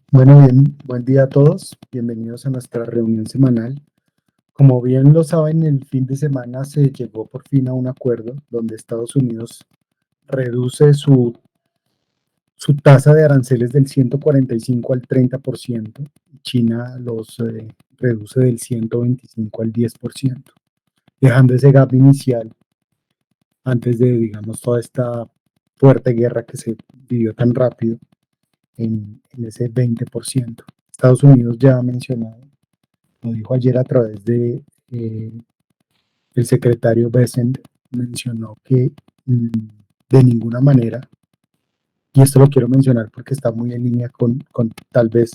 Bueno, bien, buen día a todos. Bienvenidos a nuestra reunión semanal. Como bien lo saben, el fin de semana se llegó por fin a un acuerdo donde Estados Unidos reduce su tasa de aranceles del 145 al 30% y China los reduce del 125 al 10%, dejando ese gap inicial antes de, digamos, toda esta fuerte guerra que se vivió tan rápido en ese 20%. Estados Unidos ya ha mencionado, lo dijo ayer a través de el secretario Bessent, mencionó que de ninguna manera, y esto lo quiero mencionar porque está muy en línea con tal vez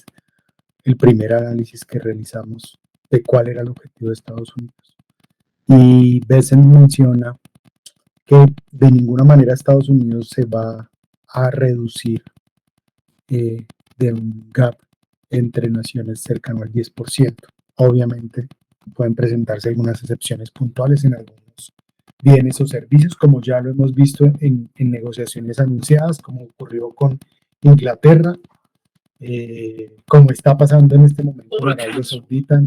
el primer análisis que realizamos de cuál era el objetivo de Estados Unidos. Y Bessent menciona que de ninguna manera Estados Unidos se va a reducir de un gap entre naciones cercano al 10%. Obviamente pueden presentarse algunas excepciones puntuales en algunos bienes o servicios, como ya lo hemos visto en negociaciones anunciadas, como ocurrió con Inglaterra, como está pasando en este momento en Arabia Saudita,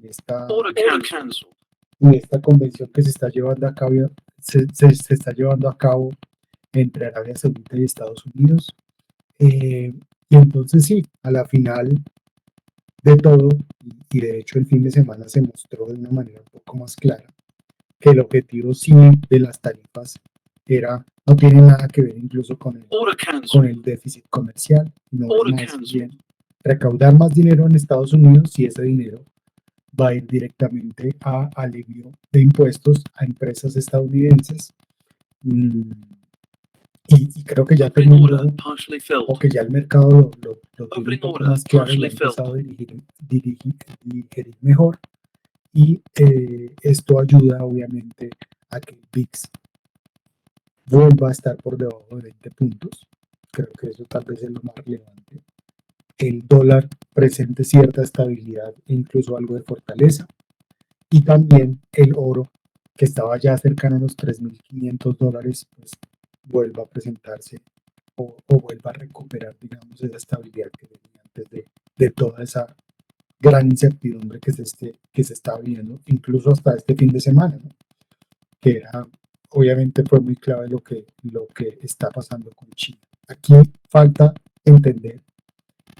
esta, en esta convención que se está llevando a cabo, se está llevando a cabo entre Arabia Saudita y Estados Unidos. Y entonces sí, a la final de todo, y de hecho el fin de semana se mostró de una manera un poco más clara, que el objetivo sí de las tarifas no tiene nada que ver incluso con el déficit comercial, no es más bien recaudar más dinero en Estados Unidos y ese dinero va a ir directamente a alivio de impuestos a empresas estadounidenses. Y creo que ya todo el mundo, o que ya el mercado lo tiene un poco más claro y lo ha empezado a digerir mejor. Y esto ayuda obviamente a que el VIX vuelva a estar por debajo de 20 puntos. Creo que eso tal vez es lo más relevante. El dólar presente cierta estabilidad e incluso algo de fortaleza. Y también el oro, que estaba ya cercano a los $3,500, pues vuelva a presentarse o vuelva a recuperar, digamos, esa estabilidad que tenía antes de toda esa gran incertidumbre que se está viviendo, incluso hasta este fin de semana, ¿no? Que era, obviamente fue muy clave lo que está pasando con China. Aquí falta entender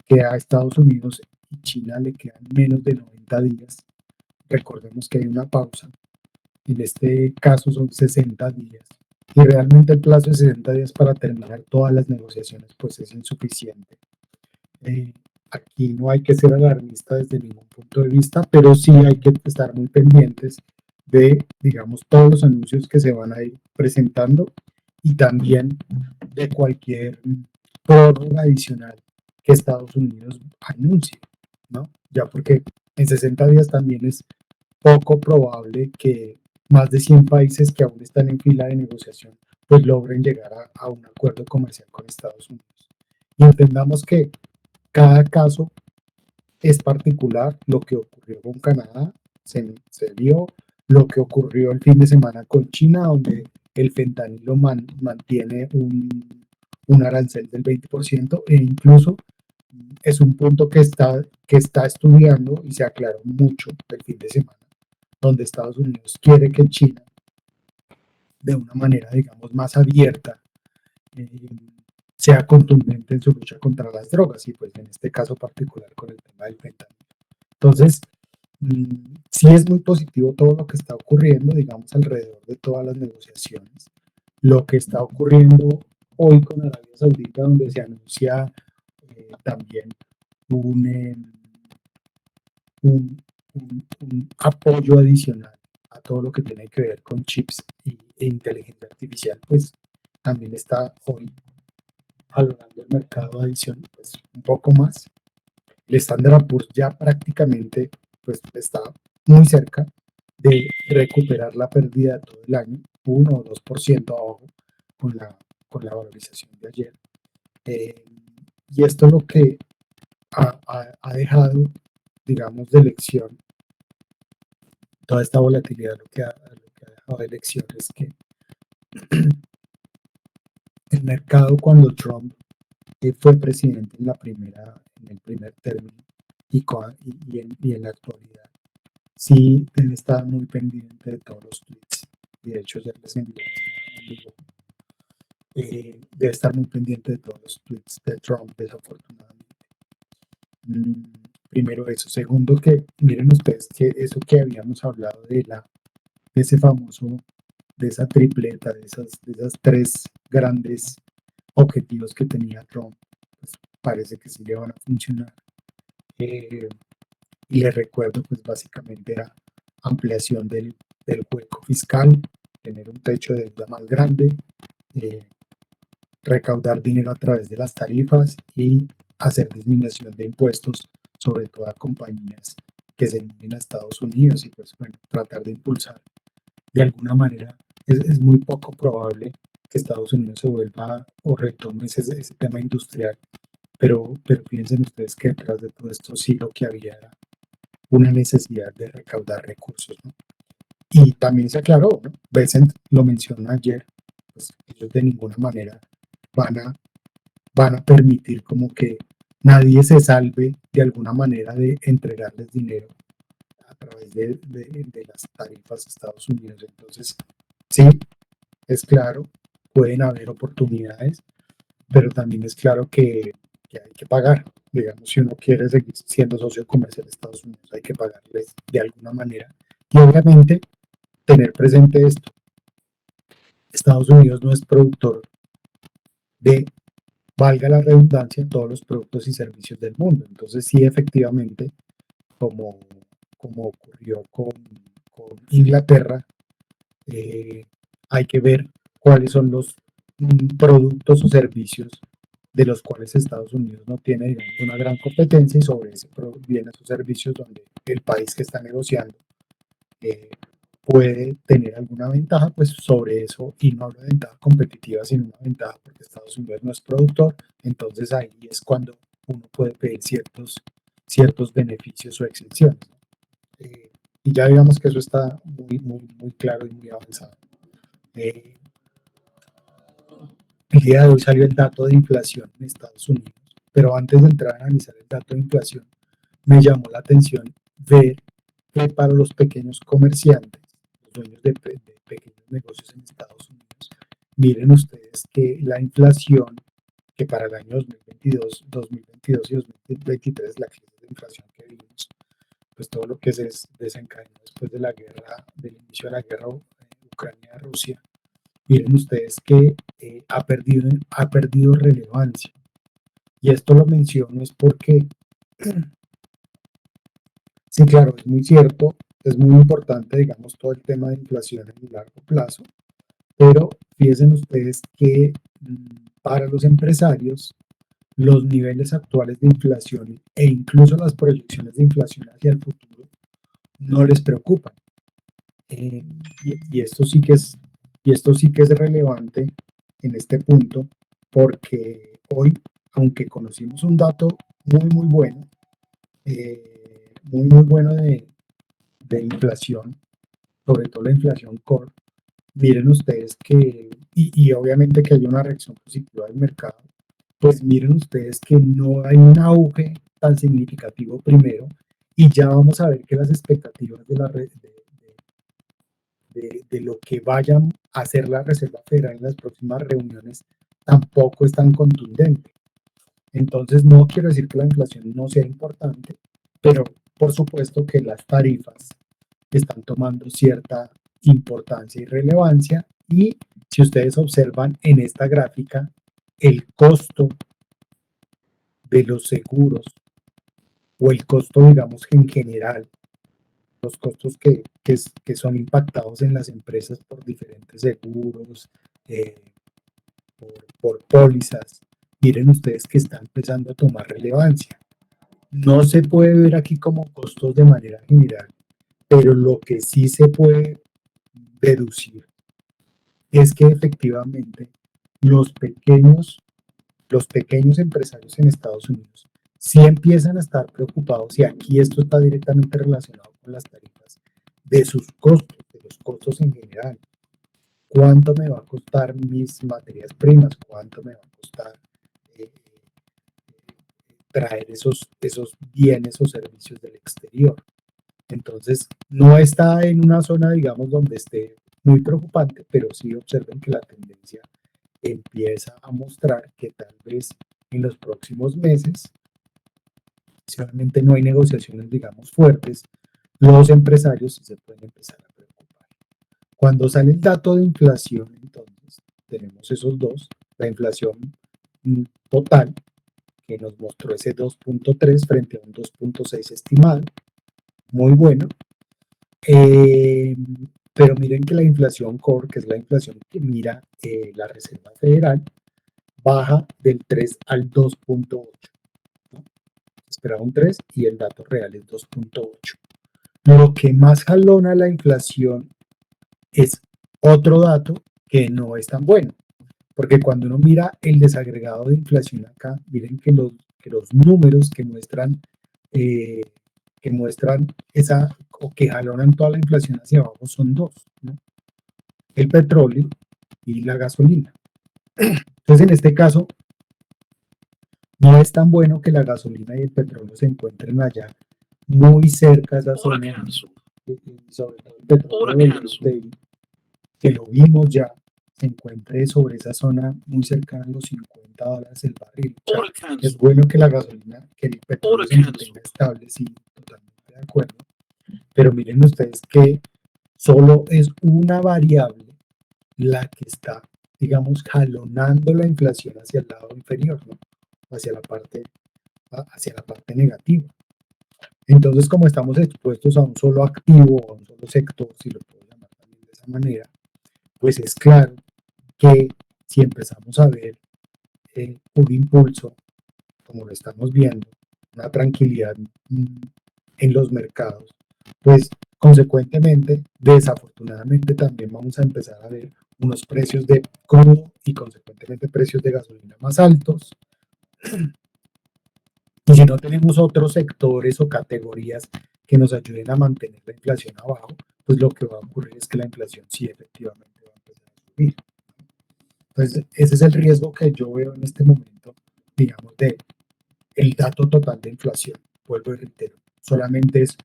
que a Estados Unidos y China le quedan menos de 90 días. Recordemos que hay una pausa. En este caso son 60 días. Y realmente el plazo de 60 días para terminar todas las negociaciones pues es insuficiente. Aquí no hay que ser alarmista desde ningún punto de vista, pero sí hay que estar muy pendientes de, digamos, todos los anuncios que se van a ir presentando y también de cualquier prórroga adicional que Estados Unidos anuncie, ¿no? Ya porque en 60 días también es poco probable que más de 100 países que aún están en fila de negociación pues logren llegar a un acuerdo comercial con Estados Unidos. Y entendamos que cada caso es particular. Lo que ocurrió con Canadá se vio, lo que ocurrió el fin de semana con China, donde el fentanilo mantiene un arancel del 20%, e incluso es un punto que está estudiando y se aclaró mucho el fin de semana, donde Estados Unidos quiere que China, de una manera, digamos, más abierta, eh, sea contundente en su lucha contra las drogas y pues en este caso particular con el tema del fentanilo. Entonces, sí es muy positivo todo lo que está ocurriendo, digamos, alrededor de todas las negociaciones. Lo que está ocurriendo hoy con Arabia Saudita, donde se anuncia también un, eh, un apoyo adicional a todo lo que tiene que ver con chips e inteligencia artificial, pues también está hoy valorando el mercado adicional pues, un poco más. El Standard Poor's ya prácticamente pues, está muy cerca de recuperar la pérdida de todo el año, 1 o 2% abajo con la valorización de ayer. Y esto lo que ha dejado, digamos, de lección, toda esta volatilidad lo que ha dejado de lección es que el mercado cuando Trump fue presidente en el primer término y en la actualidad sí debe estar muy pendiente de todos los tweets. Y de hecho ya les envié un dibujo. Debe estar muy pendiente de todos los tweets de Trump, desafortunadamente. Primero eso. Segundo, que miren ustedes que eso que habíamos hablado de ese famoso, de esa tripleta, de esas tres grandes objetivos que tenía Trump, pues parece que sí le van a funcionar. Y les recuerdo, pues básicamente era ampliación del hueco fiscal, tener un techo de deuda más grande, recaudar dinero a través de las tarifas y hacer disminución de impuestos, sobre todo a compañías que se mueven a Estados Unidos y pues bueno, tratar de impulsar de alguna manera. Es muy poco probable que Estados Unidos se vuelva o retome ese tema industrial, pero fíjense ustedes que detrás de todo esto sí lo que había era una necesidad de recaudar recursos, ¿no? Y también se aclaró, ¿no? Besant lo mencionó ayer, pues ellos de ninguna manera van a, van a permitir como que nadie se salve de alguna manera de entregarles dinero a través de las tarifas a Estados Unidos. Entonces, sí, es claro, pueden haber oportunidades, pero también es claro que hay que pagar. Digamos, si uno quiere seguir siendo socio comercial de Estados Unidos, hay que pagarles de alguna manera. Y obviamente tener presente esto, Estados Unidos no es productor de, valga la redundancia, todos los productos y servicios del mundo. Entonces sí, efectivamente, como, como ocurrió con Inglaterra, hay que ver cuáles son los productos o servicios de los cuales Estados Unidos no tiene, digamos, una gran competencia y sobre ese vienen esos servicios donde el país que está negociando eh, puede tener alguna ventaja, pues sobre eso, y no una ventaja competitiva, sino una ventaja porque Estados Unidos no es productor, entonces ahí es cuando uno puede pedir ciertos beneficios o exenciones. Y ya digamos que eso está muy claro y muy avanzado. Eh, el día de hoy salió el dato de inflación en Estados Unidos, pero antes de entrar a analizar el dato de inflación, me llamó la atención ver que para los pequeños comerciantes, los dueños de pequeños negocios en Estados Unidos, miren ustedes que la inflación, que para el año 2022 y 2023, la crisis de inflación que vimos, pues todo lo que se desencadenó después de la guerra, del inicio de la guerra Ucrania-Rusia, miren ustedes que ha perdido relevancia. Y esto lo menciono es porque, sí, claro, es muy cierto, es muy importante, digamos, todo el tema de inflación en el largo plazo, pero fíjense ustedes que para los empresarios, los niveles actuales de inflación e incluso las proyecciones de inflación hacia el futuro no les preocupan. Y esto sí que es relevante en este punto, porque hoy, aunque conocimos un dato muy bueno, muy bueno de inflación, sobre todo la inflación core, miren ustedes que, y obviamente que hay una reacción positiva del mercado, pues miren ustedes que no hay un auge tan significativo primero, y ya vamos a ver que las expectativas de lo que vayan a hacer la Reserva Federal en las próximas reuniones tampoco es tan contundente. Entonces, no quiero decir que la inflación no sea importante, pero por supuesto que las tarifas están tomando cierta importancia y relevancia. Y si ustedes observan en esta gráfica, el costo de los seguros o el costo, digamos, en general, los costos que son impactados en las empresas por diferentes seguros, eh, por pólizas, miren ustedes que está empezando a tomar relevancia. No se puede ver aquí como costos de manera general, pero lo que sí se puede deducir es que efectivamente los pequeños, los pequeños empresarios en Estados Unidos sí empiezan a estar preocupados, y aquí esto está directamente relacionado con las tarifas, de sus costos, de los costos en general. ¿Cuánto me va a costar mis materias primas? ¿Cuánto me va a costar traer esos bienes o servicios del exterior. Entonces, no está en una zona, digamos, donde esté muy preocupante, pero sí observen que la tendencia empieza a mostrar que tal vez en los próximos meses, si realmente no hay negociaciones, digamos, fuertes, los empresarios sí se pueden empezar a preocupar. Cuando sale el dato de inflación, entonces, tenemos esos dos, la inflación total, que nos mostró ese 2.3 frente a un 2.6 estimado, muy bueno. Pero miren que la inflación core, que es la inflación que mira la Reserva Federal, baja del 3 al 2.8. ¿no? Esperaba un 3 y el dato real es 2.8. Lo que más jalona la inflación es otro dato que no es tan bueno, porque cuando uno mira el desagregado de inflación acá, miren que los números eh, que muestran esa o que jalonan toda la inflación hacia abajo son dos, ¿no? El petróleo y la gasolina. Entonces, en este caso, no es tan bueno que la gasolina y el petróleo se encuentren allá muy cerca de esa zona, sobre todo el petróleo que lo vimos ya, se encuentre sobre esa zona muy cercana a los $50 el barril. O sea, es bueno que la gasolina, que el petróleo se mantenga estable, sí, totalmente de acuerdo. Pero miren ustedes que solo es una variable la que está, digamos, jalonando la inflación hacia el lado inferior, ¿no? hacia la parte negativa. Entonces, como estamos expuestos a un solo activo, a un solo sector, si lo puedo llamar también de esa manera, pues es claro que si empezamos a ver un impulso, como lo estamos viendo, una tranquilidad en los mercados, pues consecuentemente, desafortunadamente también vamos a empezar a ver unos precios de crudo y consecuentemente precios de gasolina más altos. Y si no tenemos otros sectores o categorías que nos ayuden a mantener la inflación abajo, pues lo que va a ocurrir es que la inflación sí efectivamente va a empezar a subir. Entonces, ese es el riesgo que yo veo en este momento, digamos, de el dato total de inflación. Vuelvo y reitero, solamente es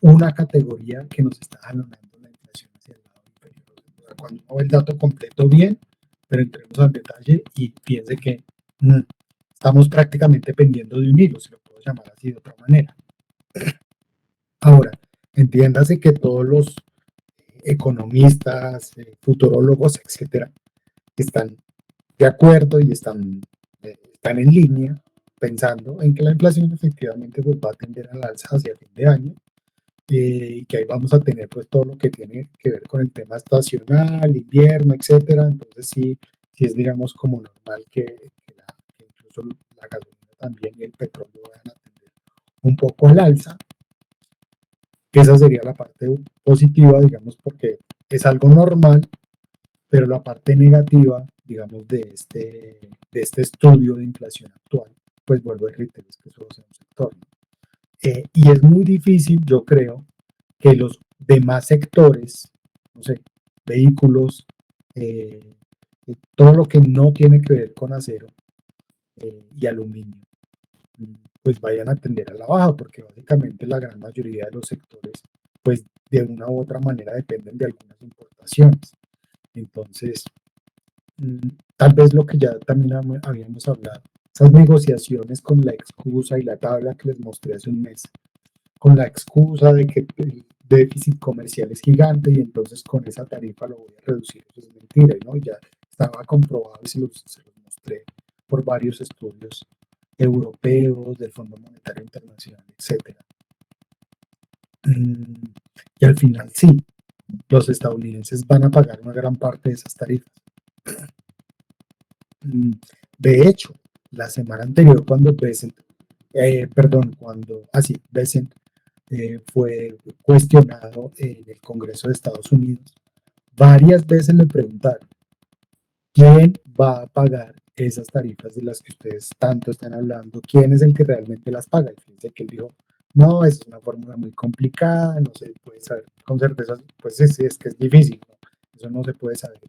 una categoría que nos está jalonando la inflación hacia el lado inferior. O sea, cuando uno ve el dato completo bien, pero entremos al detalle y piense que estamos prácticamente pendiendo de un hilo, si lo puedo llamar así de otra manera. Ahora, entiéndase que todos los economistas, futurólogos, etcétera, están de acuerdo y están en línea pensando en que la inflación efectivamente pues, va a tender al alza hacia fin de año y que ahí vamos a tener pues todo lo que tiene que ver con el tema estacional, invierno, etcétera. Entonces sí es digamos como normal que incluso la gasolina también y el petróleo vayan a tender un poco al alza. Esa sería la parte positiva, digamos, porque es algo normal, pero la parte negativa, digamos, de este estudio de inflación actual, pues vuelvo a reiterar, es que solo sea un sector. Y es muy difícil, yo creo, que los demás sectores, no sé, vehículos, todo lo que no tiene que ver con acero y aluminio, pues vayan a tender a la baja, porque básicamente la gran mayoría de los sectores, pues de una u otra manera dependen de algunas importaciones. Entonces, tal vez lo que ya también habíamos hablado, esas negociaciones con la excusa y la tabla que les mostré hace un mes, con la excusa de que el déficit comercial es gigante y entonces con esa tarifa lo voy a reducir, eso es mentira, ¿no? Ya estaba comprobado y se los mostré por varios estudios europeos, del Fondo Monetario Internacional, etcétera. Y al final sí, los estadounidenses van a pagar una gran parte de esas tarifas. De hecho, la semana anterior cuando Bessent fue cuestionado en el Congreso de Estados Unidos, varias veces le preguntaron, ¿quién va a pagar esas tarifas de las que ustedes tanto están hablando? ¿Quién es el que realmente las paga? Y fíjense que él dijo, no, es una fórmula muy complicada, no se puede saber con certeza, pues es que es difícil, ¿no? Eso no se puede saber.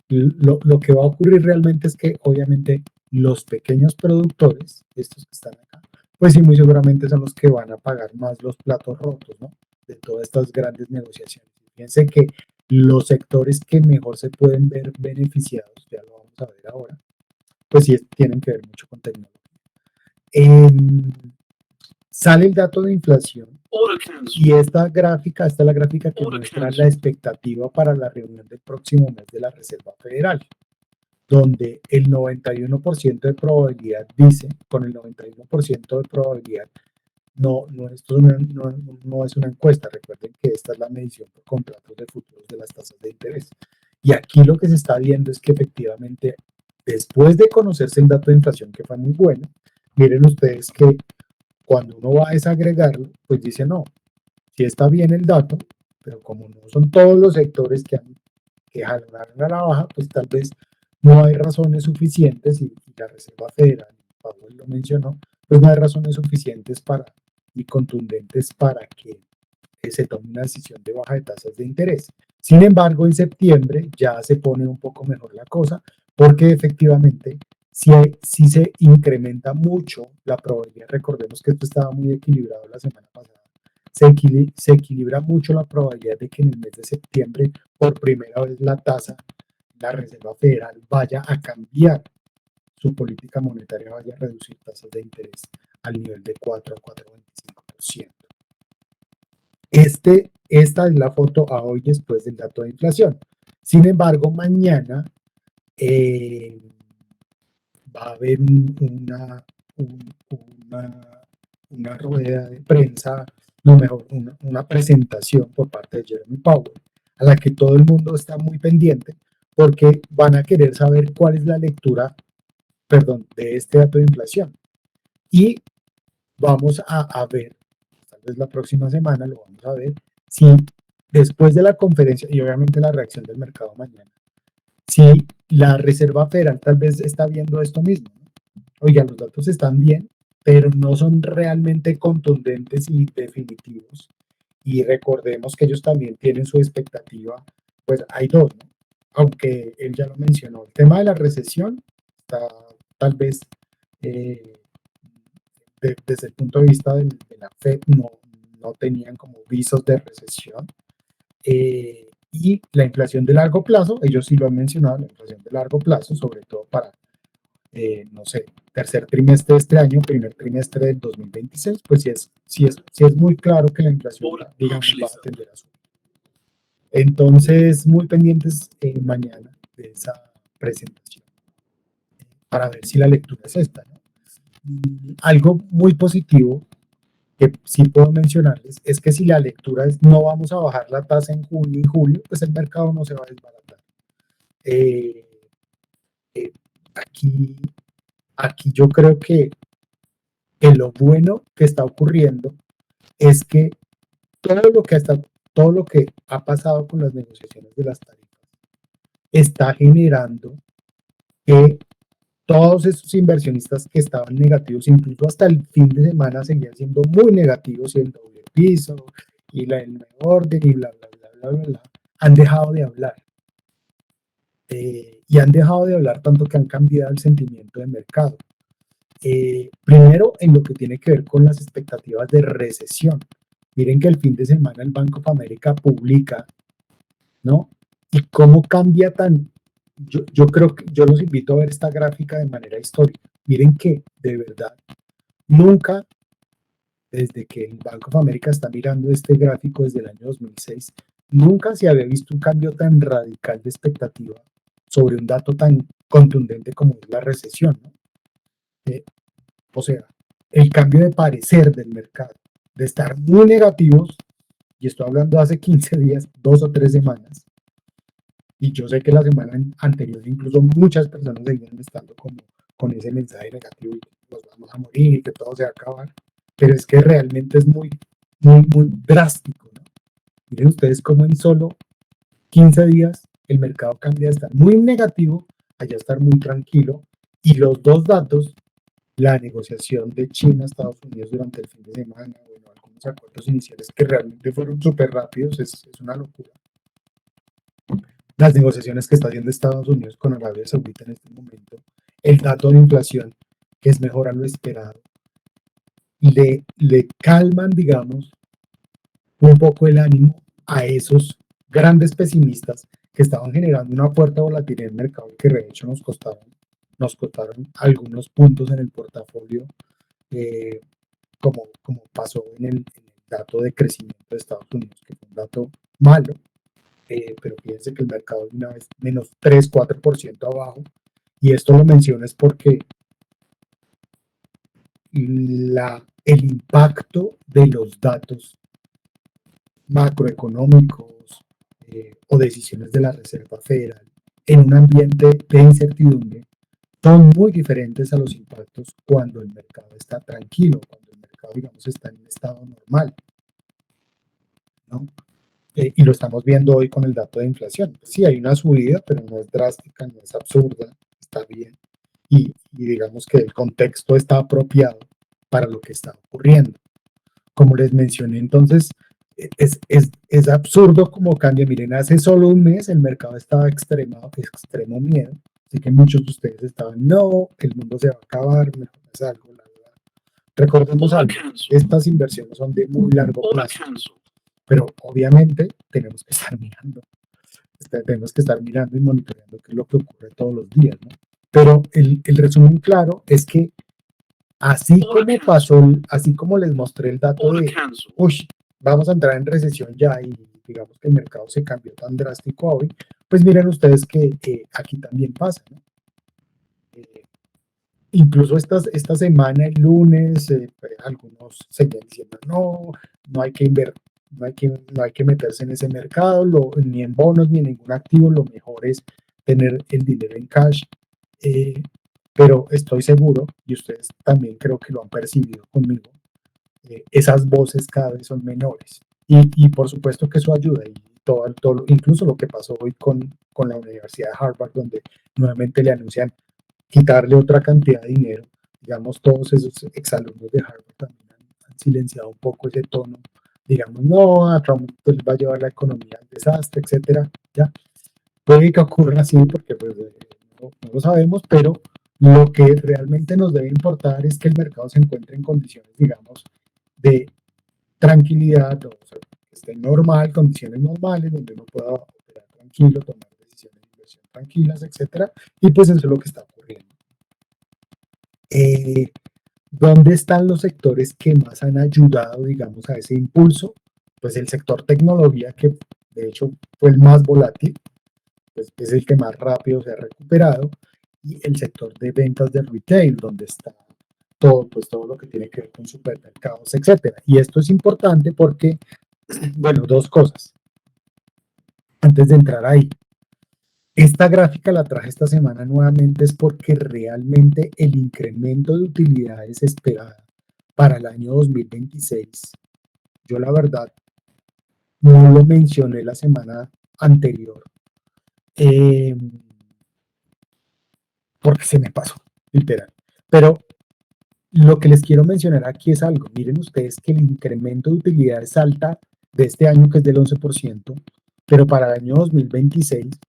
Lo que va a ocurrir realmente es que obviamente los pequeños productores, estos que están acá, pues sí, muy seguramente son los que van a pagar más los platos rotos, ¿no? De todas estas grandes negociaciones. Fíjense que los sectores que mejor se pueden ver beneficiados, ya lo vamos a ver ahora, pues sí tienen que ver mucho con tecnología. Sale el dato de inflación y esta es la gráfica que muestra la expectativa para la reunión del próximo mes de la Reserva Federal, donde el 91% de probabilidad dice, con el 91% de probabilidad, esto no es una encuesta, recuerden que esta es la medición por contratos de futuros de las tasas de interés. Y aquí lo que se está viendo es que efectivamente, después de conocerse el dato de inflación, que fue muy bueno, miren ustedes que cuando uno va a desagregarlo, pues dice no, sí está bien el dato, pero como no son todos los sectores que jalaron a la baja, pues tal vez no hay razones suficientes, y la Reserva Federal, Powell lo mencionó, pues no hay razones suficientes y contundentes para que se tome una decisión de baja de tasas de interés. Sin embargo, en septiembre ya se pone un poco mejor la cosa, porque efectivamente si se incrementa mucho la probabilidad. Recordemos que esto estaba muy equilibrado la semana pasada. Se equilibra mucho la probabilidad de que en el mes de septiembre, por primera vez, la Reserva Federal vaya a cambiar su política monetaria, vaya a reducir tasas de interés al nivel de 4 a 4,25%. Esta es la foto a hoy después del dato de inflación. Sin embargo, mañana va a haber una rueda de prensa, no mejor, una presentación por parte de Jeremy Powell, a la que todo el mundo está muy pendiente, porque van a querer saber cuál es la lectura, de este dato de inflación. Y vamos a ver, tal vez la próxima semana lo vamos a ver, si después de la conferencia, y obviamente la reacción del mercado mañana, si la Reserva Federal tal vez está viendo esto mismo, ¿no? Oiga, los datos están bien, pero no son realmente contundentes y definitivos. Y recordemos que ellos también tienen su expectativa, pues hay dos, ¿no? Aunque él ya lo mencionó, el tema de la recesión está tal vez desde el punto de vista de la Fed no tenían como visos de recesión. Y la inflación de largo plazo, ellos sí lo han mencionado, la inflación de largo plazo, sobre todo para, no sé, tercer trimestre de este año, primer trimestre del 2026, pues sí es muy claro que la inflación, digamos, va a tender a subir. Entonces, muy pendientes mañana de esa presentación, para ver si la lectura es esta, ¿no? Algo muy positivo que sí puedo mencionarles es que si la lectura es no vamos a bajar la tasa en junio y julio, pues el mercado no se va a desbaratar. Aquí yo creo que lo bueno que está ocurriendo es que todo lo que ha pasado con las negociaciones de las tarifas está generando que todos esos inversionistas que estaban negativos, incluso hasta el fin de semana, seguían siendo muy negativos, y el doble piso y el nuevo orden y bla, bla, bla, bla, bla, bla, han dejado de hablar. Y han dejado de hablar tanto que han cambiado el sentimiento de mercado. Primero, en lo que tiene que ver con las expectativas de recesión. Miren que el fin de semana el Bank of America publica, ¿no? Y cómo cambia yo creo que yo los invito a ver esta gráfica de manera histórica. Miren que de verdad nunca, desde que el Bank of America está mirando este gráfico desde el año 2006, nunca se había visto un cambio tan radical de expectativa sobre un dato tan contundente como es la recesión, ¿no? O sea, el cambio de parecer del mercado, de estar muy negativos, y estoy hablando hace 15 días, 2 o 3 semanas, y yo sé que la semana anterior incluso muchas personas seguían estando como con ese mensaje negativo y nos vamos a morir y que todo se va a acabar, pero es que realmente es muy, muy, muy drástico, ¿no? Miren ustedes cómo en solo 15 días el mercado cambia de estar muy negativo a ya estar muy tranquilo, y los dos datos, la negociación de China-Estados Unidos durante el fin de semana, bueno, algunos acuerdos iniciales que realmente fueron súper rápidos, es una locura. Las negociaciones que está haciendo Estados Unidos con Arabia Saudita en este momento, el dato de inflación, que es mejor a lo esperado, le calman, digamos, un poco el ánimo a esos grandes pesimistas que estaban generando una fuerte volatilidad en el mercado y que de hecho nos costaron algunos puntos en el portafolio, eh, como pasó en el dato de crecimiento de Estados Unidos, que fue un dato malo, pero fíjense que el mercado de una vez menos 3-4% abajo, y esto lo menciono es porque el impacto de los datos macroeconómicos, o decisiones de la Reserva Federal en un ambiente de incertidumbre son muy diferentes a los impactos cuando el mercado está tranquilo, cuando el mercado, digamos, está en un estado normal, ¿no? Y lo estamos viendo hoy con el dato de inflación. Sí, hay una subida, pero no es drástica, no es absurda, está bien. Y digamos que el contexto está apropiado para lo que está ocurriendo. Como les mencioné, entonces, es absurdo como cambia. Miren, hace solo un mes el mercado estaba extremo miedo, así que muchos de ustedes estaban, no, el mundo se va a acabar, mejor es algo, la verdad. Recordemos algo, estas inversiones son de muy largo plazo, pero obviamente tenemos que estar mirando y monitoreando qué es lo que ocurre todos los días, ¿no? Pero el resumen claro es que así como pasó, así como les mostré el dato de, uy, vamos a entrar en recesión ya y digamos que el mercado se cambió tan drástico hoy, pues miren ustedes que aquí también pasa, ¿no? Incluso esta semana, el lunes, algunos seguían diciendo, no, no hay que invertir, no hay que meterse en ese mercado, ni en bonos, ni en ningún activo, lo mejor es tener el dinero en cash. Eh, pero estoy seguro, y ustedes también creo que lo han percibido conmigo, esas voces cada vez son menores. Y por supuesto que eso ayuda, y incluso lo que pasó hoy con la Universidad de Harvard, donde nuevamente le anuncian quitarle otra cantidad de dinero. Digamos, todos esos exalumnos de Harvard también han silenciado un poco ese tono. Digamos, no, a Trump pues, va a llevar la economía al desastre, etcétera. Ya, puede que ocurra así porque pues, no lo sabemos, pero lo que realmente nos debe importar es que el mercado se encuentre en condiciones, digamos, de tranquilidad, o sea, que esté normal, condiciones normales, donde uno pueda operar tranquilo, tomar decisiones de inversión tranquilas, etcétera. Y pues eso es lo que está ocurriendo. Eh, ¿Dónde están los sectores que más han ayudado, digamos, a ese impulso? Pues el sector tecnología, que de hecho fue el más volátil, pues es el que más rápido se ha recuperado, y el sector de ventas de retail, donde está todo, pues todo lo que tiene que ver con supermercados, etcétera. Y esto es importante porque, bueno, dos cosas, antes de entrar ahí. Esta gráfica la traje esta semana nuevamente es porque realmente el incremento de utilidades esperada para el año 2026, yo la verdad no lo mencioné la semana anterior, eh, porque se me pasó, literal. Pero lo que les quiero mencionar aquí es algo. Miren ustedes que el incremento de utilidades salta de este año, que es del 11%, pero para el año 2026,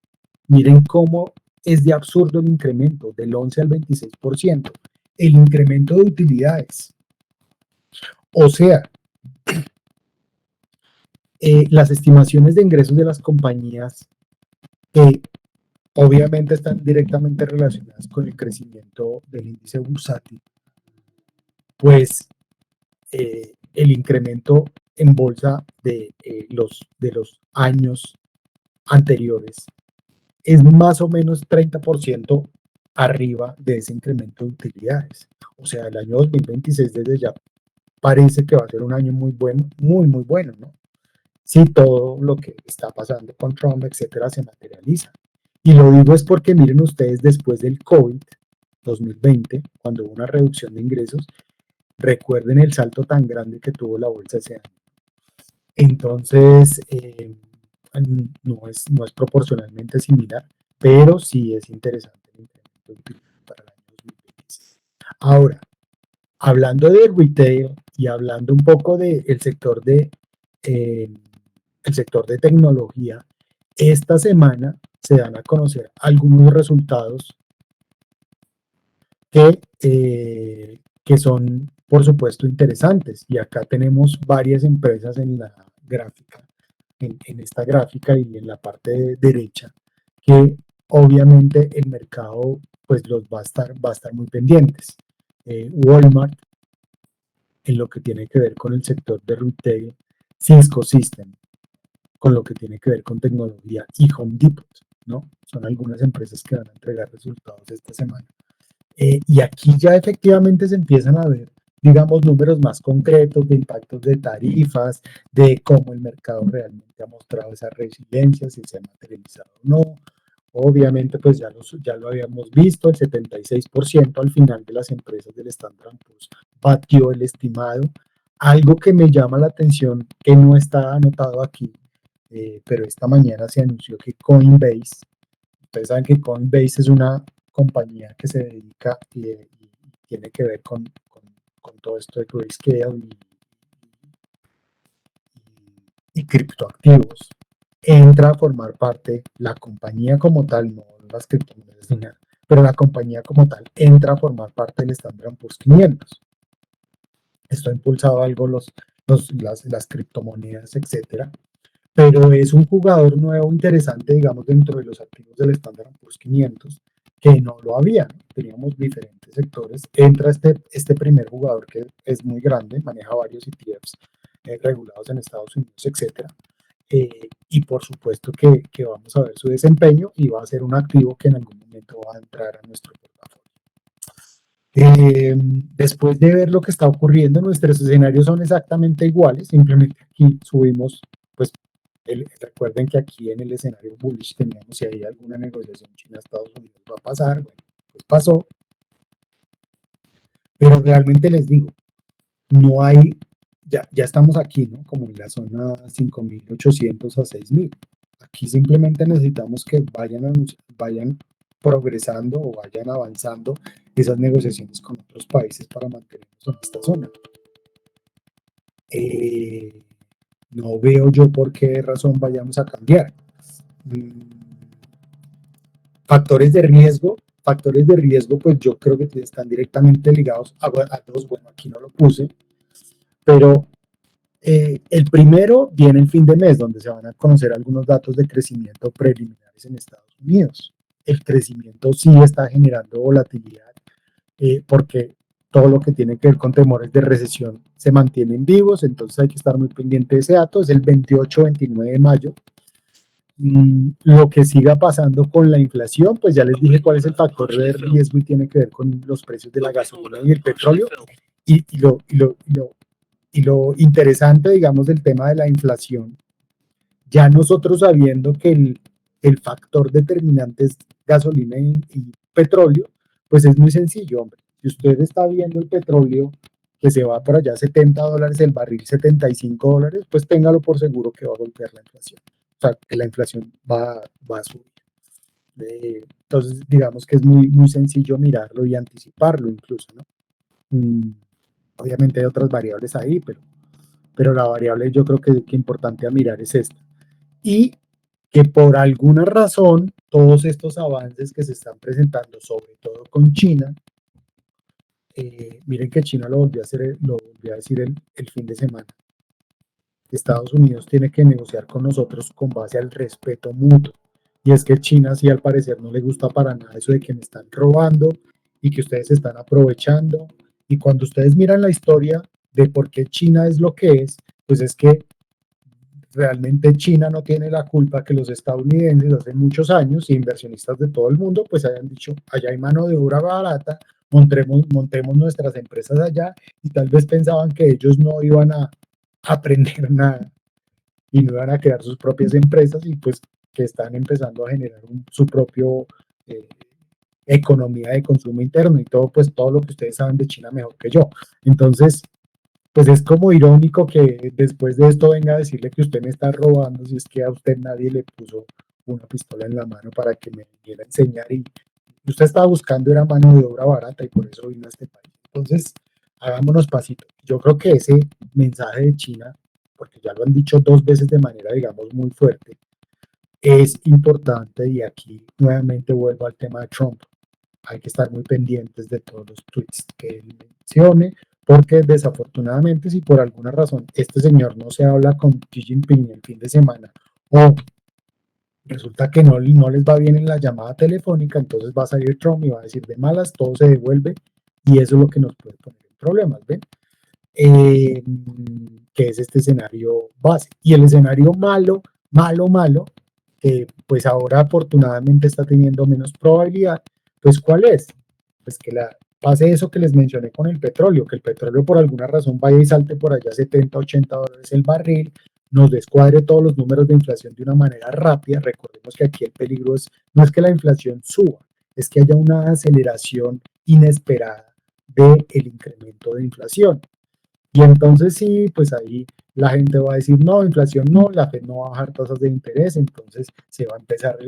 miren cómo es de absurdo el incremento, del 11 al 26%. El incremento de utilidades. O sea, las estimaciones de ingresos de las compañías, que obviamente están directamente relacionadas con el crecimiento del índice bursátil, pues el incremento en bolsa de los años anteriores es más o menos 30% arriba de ese incremento de utilidades. O sea, el año 2026 desde ya parece que va a ser un año muy bueno, muy, muy bueno, ¿no? Si todo lo que está pasando con Trump, etcétera, se materializa. Y lo digo es porque miren ustedes, después del COVID 2020, cuando hubo una reducción de ingresos, recuerden el salto tan grande que tuvo la bolsa ese año. Entonces, no es proporcionalmente similar, pero sí es interesante el incremento para el año 2026. Ahora, hablando de retail y hablando un poco del eh, el sector de tecnología, esta semana se dan a conocer algunos resultados que son, por supuesto, interesantes. Y acá tenemos varias empresas en la gráfica, en esta gráfica y en la parte derecha, que obviamente el mercado pues los va a estar muy pendientes. Walmart, en lo que tiene que ver con el sector de retail, Cisco System, con lo que tiene que ver con tecnología, y Home Depot, ¿no? Son algunas empresas que van a entregar resultados esta semana. Y aquí ya efectivamente se empiezan a ver, digamos, números más concretos de impactos de tarifas, de cómo el mercado realmente ha mostrado esa resiliencia, si se ha materializado o no. Obviamente, pues ya lo habíamos visto, el 76% al final de las empresas del Standard & Poor's batió el estimado. Algo que me llama la atención, que no está anotado aquí, pero esta mañana se anunció que Coinbase, ustedes saben que Coinbase es una compañía que se dedica y tiene que ver con todo esto de grayscale y criptoactivos, entra a formar parte, la compañía como tal, no las criptomonedas ni nada, pero la compañía como tal entra a formar parte del Standard & Poor's 500. Esto ha impulsado algo las criptomonedas, etcétera, pero es un jugador nuevo, interesante, digamos, dentro de los activos del Standard & Poor's 500, que no lo había. Teníamos diferentes sectores. Entra este primer jugador que es muy grande, maneja varios ETFs regulados en Estados Unidos, etcétera. Y por supuesto que vamos a ver su desempeño y va a ser un activo que en algún momento va a entrar a nuestro portafolio. Después de ver lo que está ocurriendo, nuestros escenarios son exactamente iguales, simplemente aquí subimos, pues recuerden que aquí en el escenario bullish teníamos si hay alguna negociación China-Estados Unidos va a pasar, bueno, pues pasó, pero realmente les digo, no hay, ya estamos aquí, ¿no? Como en la zona 5.800 a 6.000. Aquí simplemente necesitamos que vayan progresando o vayan avanzando esas negociaciones con otros países para mantenernos en esta zona. No veo yo por qué razón vayamos a cambiar. Factores de riesgo, pues yo creo que están directamente ligados a dos. Bueno, aquí no lo puse, pero el primero viene el fin de mes, donde se van a conocer algunos datos de crecimiento preliminares en Estados Unidos. El crecimiento sí está generando volatilidad porque todo lo que tiene que ver con temores de recesión se mantienen vivos, entonces hay que estar muy pendiente de ese dato. Es el 28-29 de mayo. Lo que siga pasando con la inflación, pues ya les dije cuál es el factor de riesgo y tiene que ver con los precios de la gasolina y el petróleo. Y lo interesante, digamos, del tema de la inflación, ya nosotros sabiendo que el factor determinante es gasolina y petróleo, pues es muy sencillo, hombre. Si usted está viendo el petróleo que se va por allá a $70 el barril, $75, pues téngalo por seguro que va a golpear la inflación. O sea, que la inflación va a subir. Entonces, digamos que es muy sencillo mirarlo y anticiparlo incluso, ¿no? Obviamente hay otras variables ahí, pero la variable yo creo que importante a mirar es esta. Y que por alguna razón todos estos avances que se están presentando, sobre todo con China, miren que China lo volvió a decir el fin de semana. Estados Unidos tiene que negociar con nosotros con base al respeto mutuo. Y es que China sí al parecer no le gusta para nada eso de que me están robando y que ustedes se están aprovechando. Y cuando ustedes miran la historia de por qué China es lo que es, pues es que realmente China no tiene la culpa que los estadounidenses hace muchos años, y inversionistas de todo el mundo, pues hayan dicho, allá hay mano de obra barata, montemos nuestras empresas allá, y tal vez pensaban que ellos no iban a aprender nada y no iban a crear sus propias empresas, y pues que están empezando a generar su propio economía de consumo interno y todo, pues todo lo que ustedes saben de China mejor que yo. Entonces, pues es como irónico que después de esto venga a decirle que usted me está robando, si es que a usted nadie le puso una pistola en la mano para que me viniera a enseñar, y usted estaba buscando era mano de obra barata y por eso vino a este país. Entonces, hagámonos pasito. Yo creo que ese mensaje de China, porque ya lo han dicho dos veces de manera, digamos, muy fuerte, es importante, y aquí nuevamente vuelvo al tema de Trump. hay que estar muy pendientes de todos los tweets que él mencione, porque desafortunadamente si por alguna razón este señor no se habla con Xi Jinping el fin de semana o resulta que no les va bien en la llamada telefónica, entonces va a salir Trump y va a decir de malas, todo se devuelve y eso es lo que nos puede poner en problemas, ¿ven? Que es este escenario base. Y el escenario malo, que pues ahora afortunadamente está teniendo menos probabilidad, pues ¿cuál es? Pues que pase eso que les mencioné con el petróleo, que el petróleo por alguna razón vaya y salte por allá 70, 80 dólares el barril, nos descuadre todos los números de inflación de una manera rápida. Recordemos que aquí el peligro no es que la inflación suba, es que haya una aceleración inesperada del incremento de inflación. Y entonces sí, pues ahí la gente va a decir, no, inflación no, la Fed no va a bajar tasas de interés, entonces se va a empezar a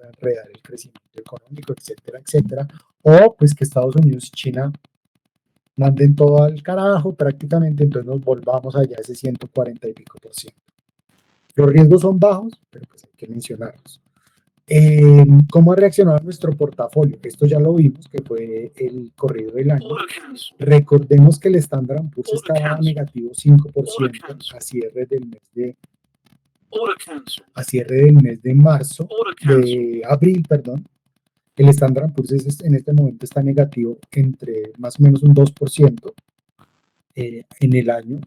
enredar el crecimiento económico, etcétera, etcétera. O pues que Estados Unidos y China manden todo al carajo prácticamente, entonces nos volvamos allá a ese 140 y pico por ciento. Los riesgos son bajos, pero pues hay que mencionarlos. ¿Cómo ha reaccionado nuestro portafolio? Esto ya lo vimos, que fue el corrido del año. Recordemos que el Standard & Poor's estaba a negativo 5% a cierre del mes de marzo, de abril, perdón. El Standard & Poor's en este momento está negativo entre más o menos un 2% en el año.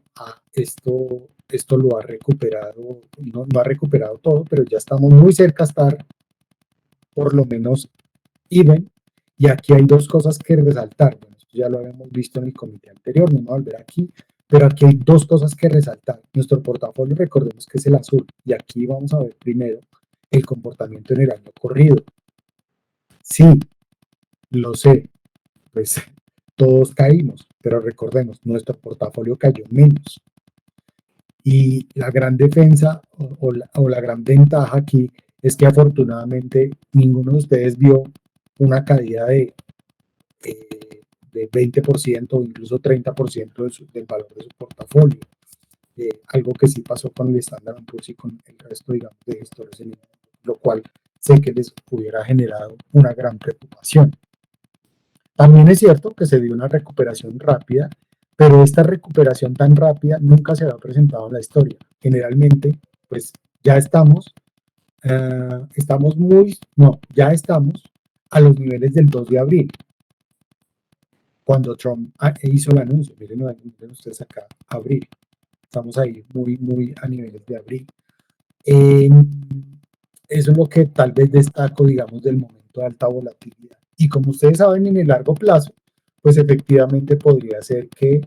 Esto lo ha recuperado, no ha recuperado todo, pero ya estamos muy cerca a estar por lo menos even. Y aquí hay dos cosas que resaltar. Bueno, esto ya lo habíamos visto en el comité anterior, no me voy a volver aquí, pero aquí hay dos cosas que resaltar. Nuestro portafolio, recordemos que es el azul, y aquí vamos a ver primero el comportamiento en el año corrido. Sí, lo sé, pues todos caímos, pero recordemos, nuestro portafolio cayó menos. Y la gran defensa o la gran ventaja aquí es que afortunadamente ninguno de ustedes vio una caída de 20% o incluso 30% del valor de su portafolio. Algo que sí pasó con el Standard & Poor's y con el resto, digamos, de gestores en el mundo, lo cual sé que les hubiera generado una gran preocupación. También es cierto que se dio una recuperación rápida, pero esta recuperación tan rápida nunca se había presentado en la historia. Generalmente, pues ya estamos ya estamos a los niveles del 2 de abril, cuando Trump hizo el anuncio. Miren ustedes acá, abril. Estamos ahí muy a niveles de abril. Eso es lo que tal vez destaco, digamos, del momento de alta volatilidad. Y como ustedes saben, en el largo plazo, pues efectivamente podría ser que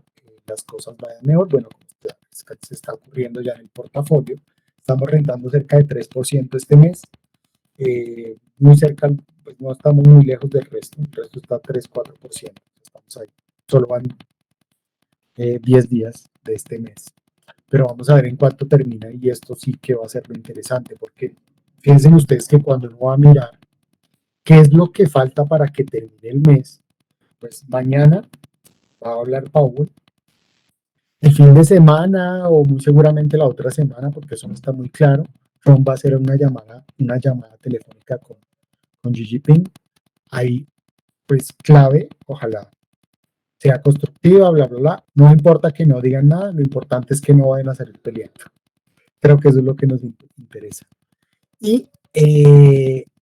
las cosas vayan mejor. Bueno, como se está ocurriendo ya en el portafolio, estamos rentando cerca de 3% este mes. Muy cerca, pues no estamos muy lejos del resto, el resto está 3-4%, estamos ahí, solo van 10 días de este mes, pero vamos a ver en cuánto termina y esto sí que va a ser lo interesante, porque fíjense ustedes que cuando uno va a mirar qué es lo que falta para que termine el mes, pues mañana va a hablar Powell, el fin de semana o muy seguramente la otra semana, porque eso no está muy claro, Trump va a hacer una llamada telefónica con Xi Jinping. Ahí, pues clave, ojalá sea constructiva, bla, bla, bla. No importa que no digan nada, lo importante es que no vayan a salir peleando. Creo que eso es lo que nos interesa. Y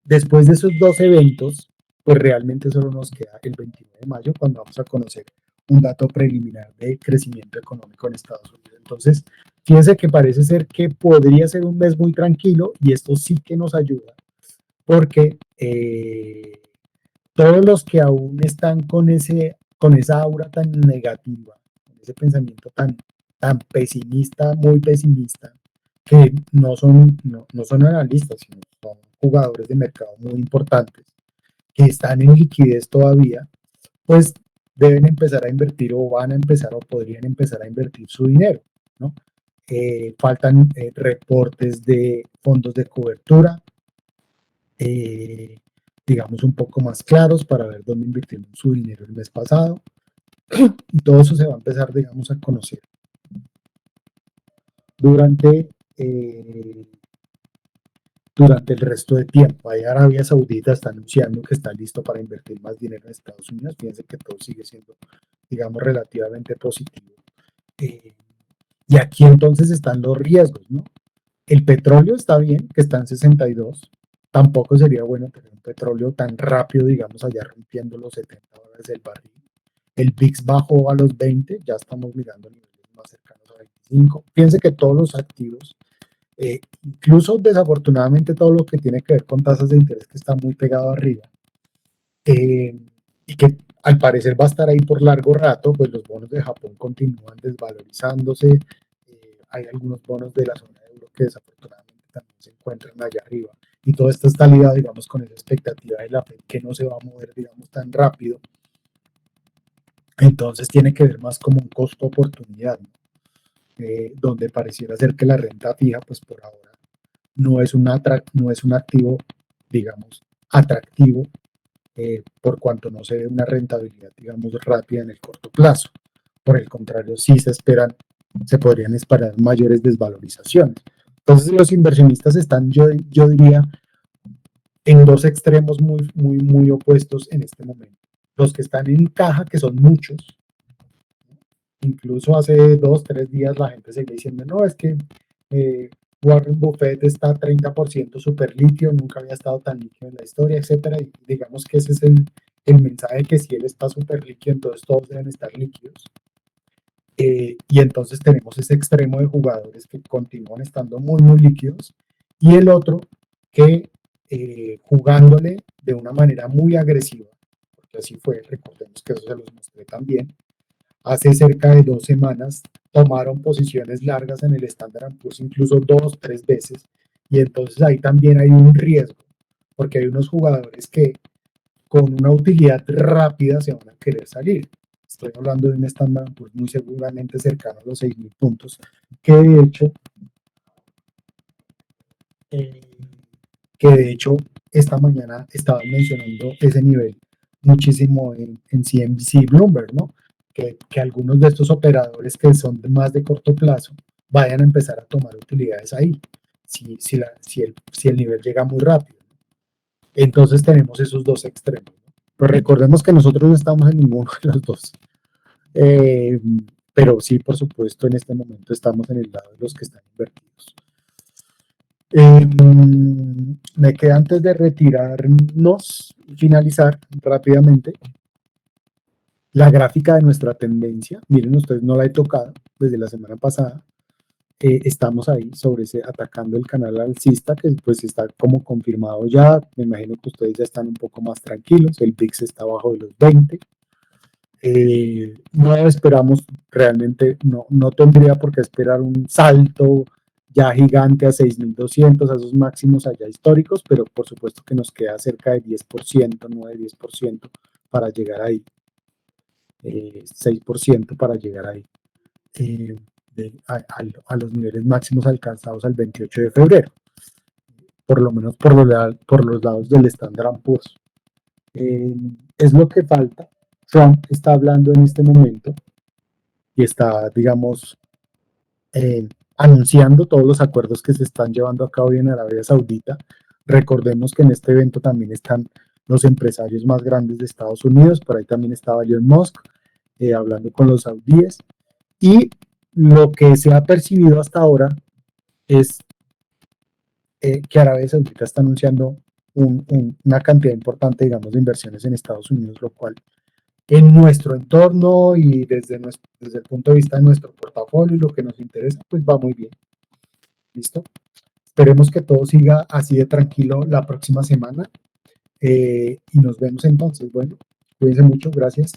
después de esos dos eventos, pues realmente solo nos queda el 29 de mayo, cuando vamos a conocer un dato preliminar de crecimiento económico en Estados Unidos. Entonces, fíjense que parece ser que podría ser un mes muy tranquilo y esto sí que nos ayuda, porque todos los que aún están con esa aura tan negativa, con ese pensamiento tan pesimista, muy pesimista, que no son analistas, sino son jugadores de mercado muy importantes, que están en liquidez todavía, pues deben empezar a invertir o van a empezar o podrían empezar a invertir su dinero, ¿no? Faltan reportes de fondos de cobertura, digamos, un poco más claros para ver dónde invirtieron su dinero el mes pasado. Y todo eso se va a empezar, digamos, a conocer durante durante el resto de tiempo. Ahí Arabia Saudita está anunciando que está listo para invertir más dinero en Estados Unidos. Fíjense que todo sigue siendo, digamos, relativamente positivo. Y aquí entonces están los riesgos, ¿no? El petróleo está bien, que está en 62. Tampoco sería bueno tener un petróleo tan rápido, digamos, allá rompiendo los $70 el barril. El VIX bajó a los 20, ya estamos mirando niveles más cercanos a 25. Fíjense que todos los activos, incluso desafortunadamente todo lo que tiene que ver con tasas de interés que está muy pegado arriba, y que al parecer va a estar ahí por largo rato, pues los bonos de Japón continúan desvalorizándose. Hay algunos bonos de la zona euro que desafortunadamente también se encuentran allá arriba. Y todo esto está ligado, digamos, con esa expectativa de la Fed que no se va a mover, digamos, tan rápido. Entonces tiene que ver más como un costo-oportunidad, ¿no? Donde pareciera ser que la renta fija, pues por ahora, no es un activo, digamos, atractivo, por cuanto no se ve una rentabilidad, digamos, rápida en el corto plazo. Por el contrario, sí se podrían esperar mayores desvalorizaciones. Entonces los inversionistas están, yo diría, en dos extremos muy opuestos en este momento. Los que están en caja, que son muchos, incluso hace 2, 3 días la gente seguía diciendo, no, es que Warren Buffett está 30% super líquido, nunca había estado tan líquido en la historia, etcétera. Y digamos que ese es el mensaje, que si él está super líquido, entonces todos deben estar líquidos. Y entonces tenemos ese extremo de jugadores que continúan estando muy líquidos, y el otro que jugándole de una manera muy agresiva, porque así fue, recordemos que eso se los mostré también, hace cerca de 2 semanas tomaron posiciones largas en el Standard & Poor's, incluso 2, 3 veces, y entonces ahí también hay un riesgo, porque hay unos jugadores que con una utilidad rápida se van a querer salir. Estoy hablando de un Standard & Poor's muy seguramente cercano a los 6.000 puntos, que de hecho esta mañana estaban mencionando ese nivel muchísimo en CNBC Bloomberg, ¿no? Que algunos de estos operadores que son más de corto plazo vayan a empezar a tomar utilidades ahí, si el nivel llega muy rápido. Entonces tenemos esos dos extremos, ¿no? Pues recordemos que nosotros no estamos en ninguno de los dos. Pero sí, por supuesto, en este momento estamos en el lado de los que están invertidos. Me queda, antes de retirarnos y finalizar rápidamente, la gráfica de nuestra tendencia. Miren ustedes, no la he tocado desde la semana pasada. Estamos ahí atacando el canal alcista, que pues está como confirmado ya. Me imagino que ustedes ya están un poco más tranquilos. El VIX está abajo de los 20. No esperamos realmente, no tendría por qué esperar un salto ya gigante a 6.200, a esos máximos allá históricos, pero por supuesto que nos queda cerca de 10%, 9-10% para llegar ahí, 6% para llegar ahí, a los niveles máximos alcanzados al 28 de febrero, por lo menos por los lados del Standard & Poor's. Es lo que falta. Trump está hablando en este momento y está, digamos, anunciando todos los acuerdos que se están llevando a cabo en Arabia Saudita. Recordemos que en este evento también están los empresarios más grandes de Estados Unidos, por ahí también estaba Elon Musk hablando con los saudíes, y lo que se ha percibido hasta ahora es que Arabia Saudita está anunciando una cantidad importante, digamos, de inversiones en Estados Unidos, lo cual en nuestro entorno y desde el punto de vista de nuestro portafolio y lo que nos interesa, pues va muy bien. ¿Listo? Esperemos que todo siga así de tranquilo la próxima semana, y nos vemos entonces. Bueno, cuídense mucho, gracias.